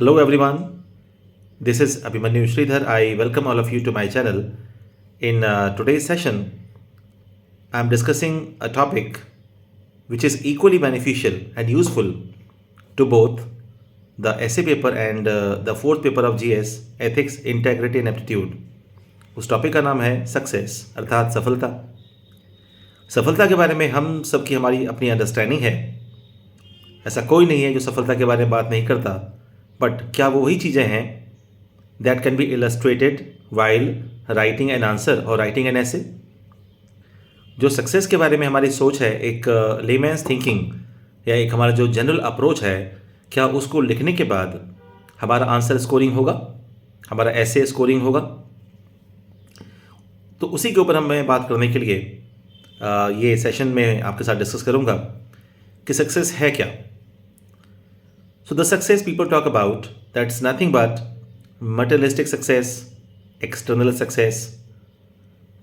Hello everyone, this is Abhimanyu Sridhar. I welcome all of you to my channel. In today's session, I am discussing a topic which is equally beneficial and useful to both the essay paper and the fourth paper of GS, Ethics, Integrity and Aptitude. उस topic का नाम है success अर्थात सफलता। सफलता के बारे में हम सबकी हमारी अपनी अंडरस्टैंडिंग है। ऐसा कोई नहीं है जो सफलता के बारे में बात नहीं करता, बट क्या वो वही चीज़ें हैं that can be illustrated while writing an answer और राइटिंग एन ऐसे। जो सक्सेस के बारे में हमारी सोच है, एक लेमैन्स थिंकिंग या एक हमारा जो जनरल अप्रोच है, क्या उसको लिखने के बाद हमारा आंसर स्कोरिंग होगा, हमारा ऐसे स्कोरिंग होगा? तो उसी के ऊपर मैं बात करने के लिए ये सेशन में आपके साथ डिस्कस करूँगा कि सक्सेस है क्या। So the success people talk about, that's nothing but materialistic success, external success.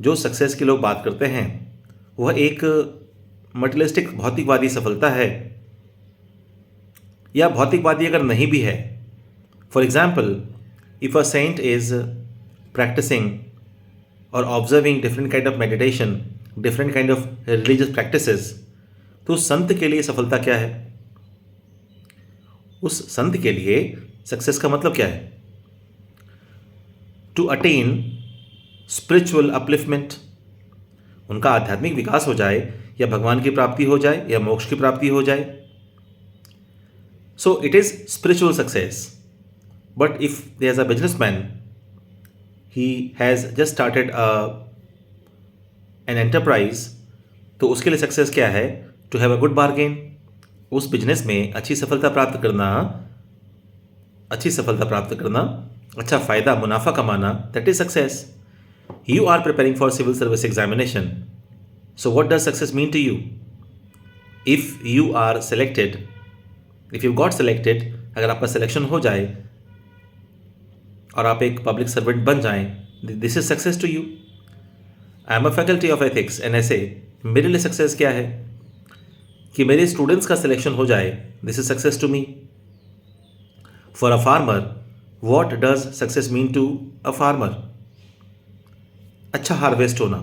जो सक्सेस की लोग बात करते हैं वह एक मटेरियलिस्टिक भौतिकवादी सफलता है, या भौतिकवादी अगर नहीं भी है। For example, if a saint is practising और observing different kind of meditation, different kind of religious practices, तो संत के लिए सफलता क्या है? उस संत के लिए सक्सेस का मतलब क्या है? टू अटेन स्पिरिचुअल अपलिफ्टमेंट, उनका आध्यात्मिक विकास हो जाए, या भगवान की प्राप्ति हो जाए, या मोक्ष की प्राप्ति हो जाए। So it is spiritual success. But if there is a businessman, he has just started an enterprise, तो उसके लिए सक्सेस क्या है? To have a good bargain, उस बिजनेस में अच्छी सफलता प्राप्त करना, अच्छा फ़ायदा मुनाफा कमाना, that is success. You are preparing for civil service examination, so what does success mean to you? If you are selected, if you got selected, अगर आपका सिलेक्शन हो जाए और आप एक पब्लिक सर्वेंट बन जाएं, this is success to you. I am a faculty of ethics and ऐसे, मेरे लिए सक्सेस क्या है? कि मेरे स्टूडेंट्स का सिलेक्शन हो जाए, this is success to me. For a farmer, what does success mean to a farmer? अच्छा हार्वेस्ट होना,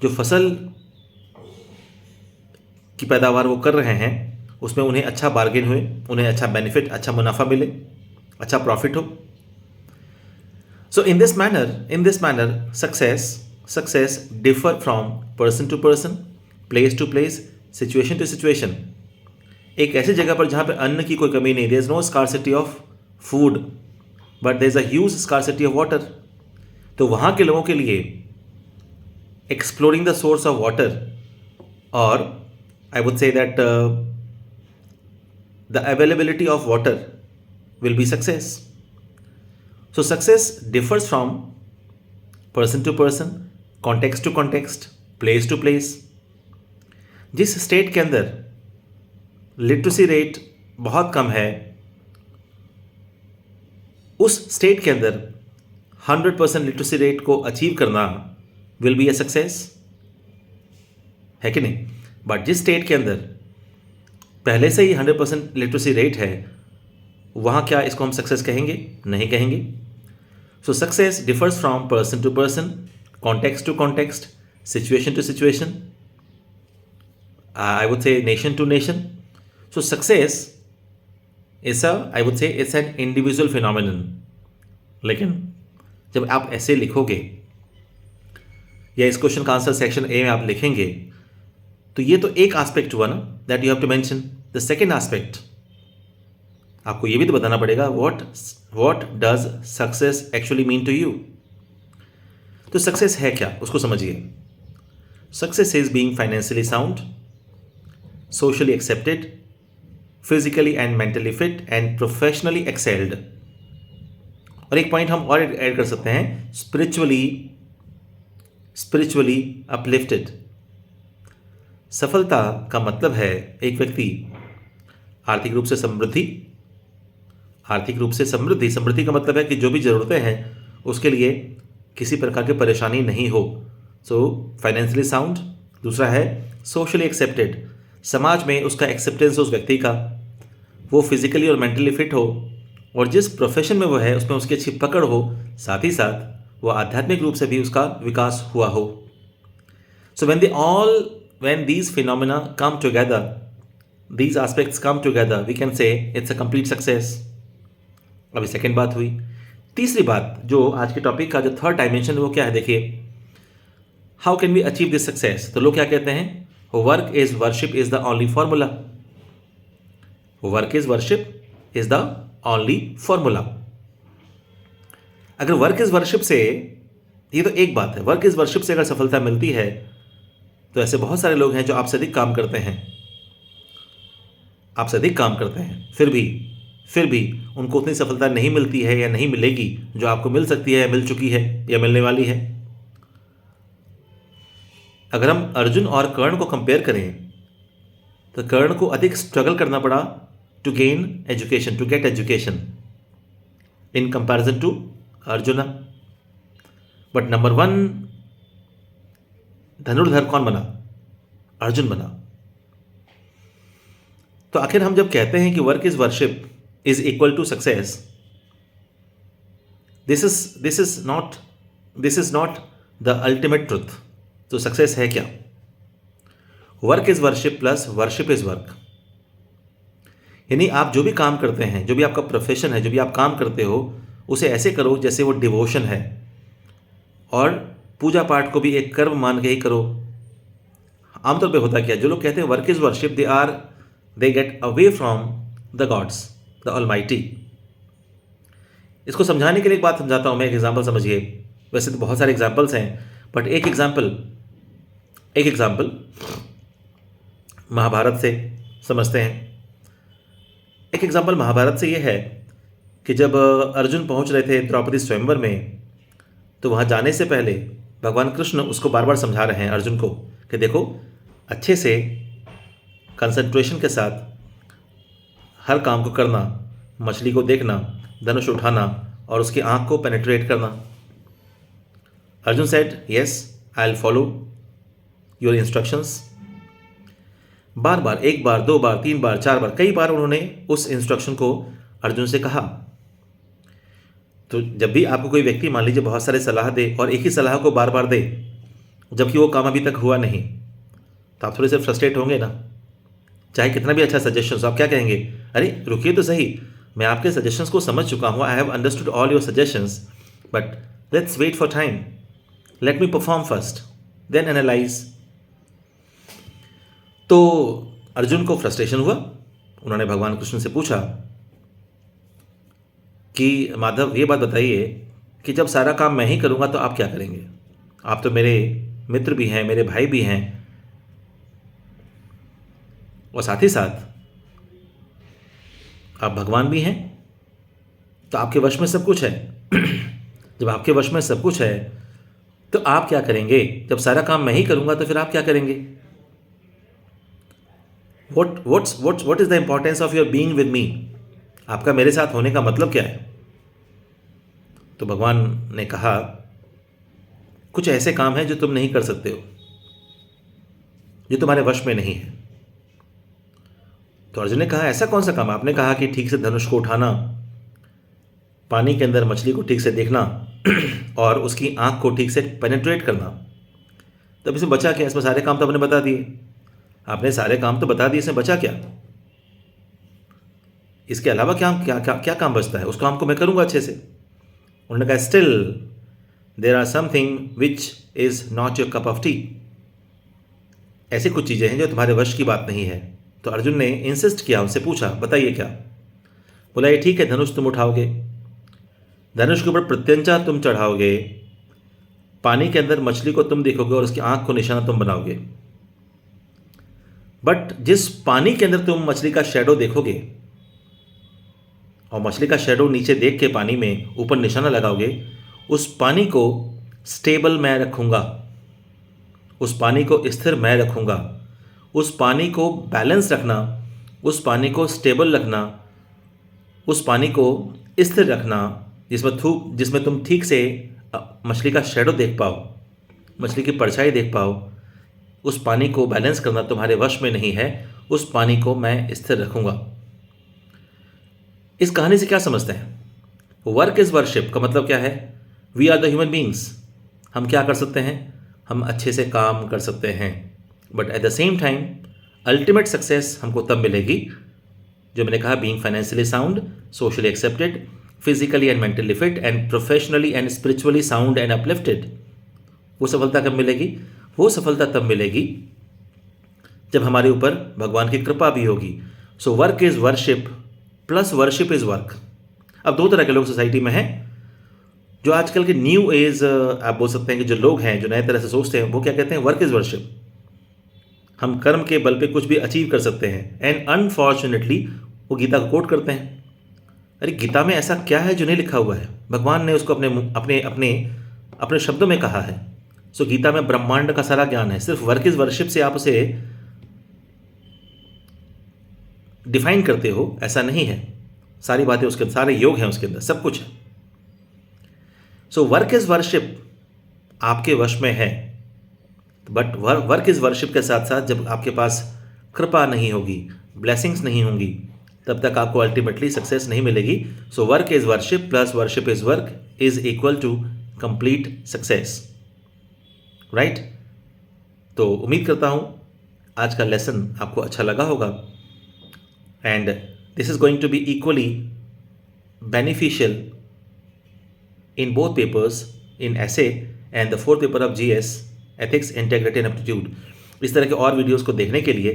जो फसल की पैदावार वो कर रहे हैं उसमें उन्हें अच्छा बार्गेन हुए, उन्हें अच्छा बेनिफिट, अच्छा मुनाफा मिले, अच्छा प्रॉफिट हो। So in this manner success differ from person to person, place to place, situation to situation. एक ऐसी जगह पर जहाँ पे अन्न की कोई कमी नहीं, there is no scarcity of food but there is a huge scarcity of water, तो वहाँ के लोगों के लिए exploring the source of water, और I would say that the availability of water will be success. So success differs from person to person, context to context, place to place. जिस state के अंदर लिटरेसी रेट बहुत कम है, उस state के अंदर 100% literacy rate को अचीव करना विल बी अ सक्सेस, है कि नहीं? बट जिस स्टेट के अंदर पहले से ही 100% लिटरेसी रेट है, वहाँ क्या इसको हम सक्सेस कहेंगे? नहीं कहेंगे। So success differs from person to person, context to context, situation to situation, I would say nation to nation. So success is I would say it's an individual phenomenon. लेकिन जब आप ऐसे लिखोगे या इस क्वेश्चन का आंसर सेक्शन ए में आप लिखेंगे, तो ये तो एक एस्पेक्ट हुआ ना, that you have to mention. The second aspect, आपको ये भी तो बताना पड़ेगा what does success actually mean to you. तो सक्सेस है क्या, उसको समझिए। Success is being financially sound, socially accepted, physically and mentally fit and professionally excelled। और एक पॉइंट हम और ऐड कर सकते हैं, spiritually uplifted। सफलता का मतलब है एक व्यक्ति आर्थिक रूप से समृद्धि का मतलब है कि जो भी ज़रूरतें हैं उसके लिए किसी प्रकार की परेशानी नहीं हो। सो फाइनेंशियली साउंड। दूसरा है सोशली एक्सेप्टेड, समाज में उसका एक्सेप्टेंस उस व्यक्ति का, वो फिजिकली और मेंटली फिट हो और जिस प्रोफेशन में वो है उसमें उसकी अच्छी पकड़ हो, साथ ही साथ वो आध्यात्मिक रूप से भी उसका विकास हुआ हो. So when these phenomena come together, these aspects come together, we can say it's a complete success. अभी सेकेंड बात हुई. तीसरी बात जो आज के टॉपिक का जो थर्ड डायमेंशन है वो क्या है, देखिए, how can we achieve this success. तो लोग क्या कहते हैं, work is worship is the only formula. Work is worship is the only formula. अगर वर्क इज वर्शिप से, ये तो एक बात है, वर्क इज वर्शिप से अगर सफलता मिलती है तो ऐसे बहुत सारे लोग हैं जो आपसे अधिक काम करते हैं, आपसे अधिक काम करते हैं, फिर भी उनको उतनी सफलता नहीं मिलती है या नहीं मिलेगी जो आपको मिल सकती है, मिल चुकी है या मिलने वाली है. अगर हम अर्जुन और कर्ण को कंपेयर करें तो कर्ण को अधिक स्ट्रगल करना पड़ा to gain education, to get education in comparison to Arjuna. But number 1 धनुर्धर कौन बना? अर्जुन बना. तो आखिर हम जब कहते हैं कि work is worship is equal to success, this is not the ultimate truth. तो सक्सेस है क्या? Work is worship plus worship is work. यानी आप जो भी काम करते हैं, जो भी आपका प्रोफेशन है, जो भी आप काम करते हो, उसे ऐसे करो जैसे वो डिवोशन है, और पूजा पाठ को भी एक कर्म मान के ही करो. आमतौर पे होता क्या है, जो लोग कहते हैं work is worship, they get away from the gods, the almighty. इसको समझाने के लिए एक बात समझाता हूँ मैं, एक एग्जाम्पल समझिए. वैसे तो बहुत सारे एग्जाम्पल्स हैं, बट एक एग्जाम्पल महाभारत से समझते हैं. एक एग्जाम्पल महाभारत से ये है कि जब अर्जुन पहुंच रहे थे द्रौपदी स्वयंवर में, तो वहाँ जाने से पहले भगवान कृष्ण उसको बार बार समझा रहे हैं अर्जुन को कि देखो, अच्छे से कंसंट्रेशन के साथ हर काम को करना, मछली को देखना, धनुष उठाना और उसकी आँख को पेनिट्रेट करना. Arjun said yes, I will follow your instructions. बार बार, एक बार, 2 बार, 3 बार, 4 बार, कई बार उन्होंने उस इंस्ट्रक्शन को अर्जुन से कहा. तो जब भी आपको कोई व्यक्ति मान लीजिए बहुत सारे सलाह दे और एक ही सलाह को बार बार दे, जबकि वो काम अभी तक हुआ नहीं, तो आप थोड़े से फ्रस्ट्रेट होंगे ना. चाहे कितना भी अच्छा सजेशन हो, आप क्या कहेंगे, अरे रुकिए तो सही, मैं आपके सजेशंस को समझ चुका हूँ, I have understood all your suggestions, but let's wait for time, let me perform first, then analyse. तो अर्जुन को फ्रस्ट्रेशन हुआ. उन्होंने भगवान कृष्ण से पूछा कि माधव, ये बात बताइए कि जब सारा काम मैं ही करूँगा तो आप क्या करेंगे? आप तो मेरे मित्र भी हैं, मेरे भाई भी हैं, और साथ ही साथ आप भगवान भी हैं, तो आपके वश में सब कुछ है. जब आपके वश में सब कुछ है तो आप क्या करेंगे? जब सारा काम मैं ही करूँगा तो फिर आप क्या करेंगे? What is the importance of your being with me? आपका मेरे साथ होने का मतलब क्या है? तो भगवान ने कहा, कुछ ऐसे काम हैं जो तुम नहीं कर सकते हो, जो तुम्हारे वश में नहीं है. तो अर्जुन ने कहा, ऐसा कौन सा काम? आपने कहा कि ठीक से धनुष को उठाना, पानी के अंदर मछली को ठीक से देखना और उसकी आंख को ठीक से पेनिट्रेट करना. तब इसमें बचा क्या? इसमें सारे काम तो आपने बता दिए. आपने सारे काम तो बता दिए, इसमें बचा क्या? इसके अलावा क्या काम बचता है? उस काम को मैं करूंगा अच्छे से. उन्होंने कहा, still there are something which is not your cup of tea. ऐसी कुछ चीज़ें हैं जो तुम्हारे वश की बात नहीं है. तो अर्जुन ने इंसिस्ट किया, उनसे पूछा, बताइए क्या? बोला, ये ठीक है, धनुष तुम उठाओगे, धनुष के ऊपर प्रत्यंचा तुम चढ़ाओगे, पानी के अंदर मछली को तुम देखोगे और उसकी आंख को निशाना तुम बनाओगे, बट जिस पानी के अंदर तुम मछली का शैडो देखोगे और मछली का शैडो नीचे देख के पानी में ऊपर निशाना लगाओगे, उस पानी को स्टेबल मैं रखूँगा, उस पानी को स्थिर मैं रखूँगा. उस पानी को बैलेंस रखना, उस पानी को स्टेबल रखना, उस पानी को स्थिर रखना, जिसमें तुम ठीक से मछली का शैडो देख पाओ, मछली की परछाई देख पाओ, उस पानी को बैलेंस करना तुम्हारे वश में नहीं है. उस पानी को मैं स्थिर रखूँगा. इस कहानी से क्या समझते हैं? वर्क इज वर्शिप का मतलब क्या है? We are the human beings. हम क्या कर सकते हैं? हम अच्छे से काम कर सकते हैं, but at the same time ultimate success हमको तब मिलेगी जो मैंने कहा, being financially sound, socially accepted, physically and mentally fit and professionally and spiritually sound and uplifted. वो सफलता कब मिलेगी? वो सफलता तब मिलेगी जब हमारे ऊपर भगवान की कृपा भी होगी। सो work is worship plus worship is work. अब दो तरह के लोग सोसाइटी में हैं। जो आजकल के न्यू एज आप बोल सकते हैं कि जो लोग हैं, जो नए तरह से सोचते हैं, वो क्या कहते हैं? Work is worship. हम कर्म के बल पे कुछ भी अचीव कर सकते हैं। एंड अनफॉर्चुनेटली वो गीता को कोट करते हैं। अरे गीता में ऐसा क्या है जो नहीं लिखा हुआ है? भगवान ने उसको अपने अपने अपने शब्दों में कहा है। सो गीता में ब्रह्मांड का सारा ज्ञान है। सिर्फ वर्क इज वर्शिप से आप उसे डिफाइन करते हो ऐसा नहीं है। सारी बातें उसके अंदर, सारे योग हैं उसके अंदर, सब कुछ है। सो वर्क इज वर्शिप आपके वश में है, बट वर्क इज वर्शिप के साथ साथ जब आपके पास कृपा नहीं होगी, ब्लेसिंग्स नहीं होंगी, तब तक आपको अल्टीमेटली सक्सेस नहीं मिलेगी। So work is worship plus worship is work is equal to complete success, right? तो उम्मीद करता हूँ आज का लेसन आपको अच्छा लगा होगा, and this is going to be equally beneficial in both papers, in essay and the fourth paper of GS, ethics, integrity and aptitude। इस तरह के और वीडियोस को देखने के लिए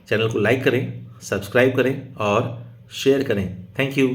चैनल को लाइक करें, सब्सक्राइब करें और शेयर करें। Thank you.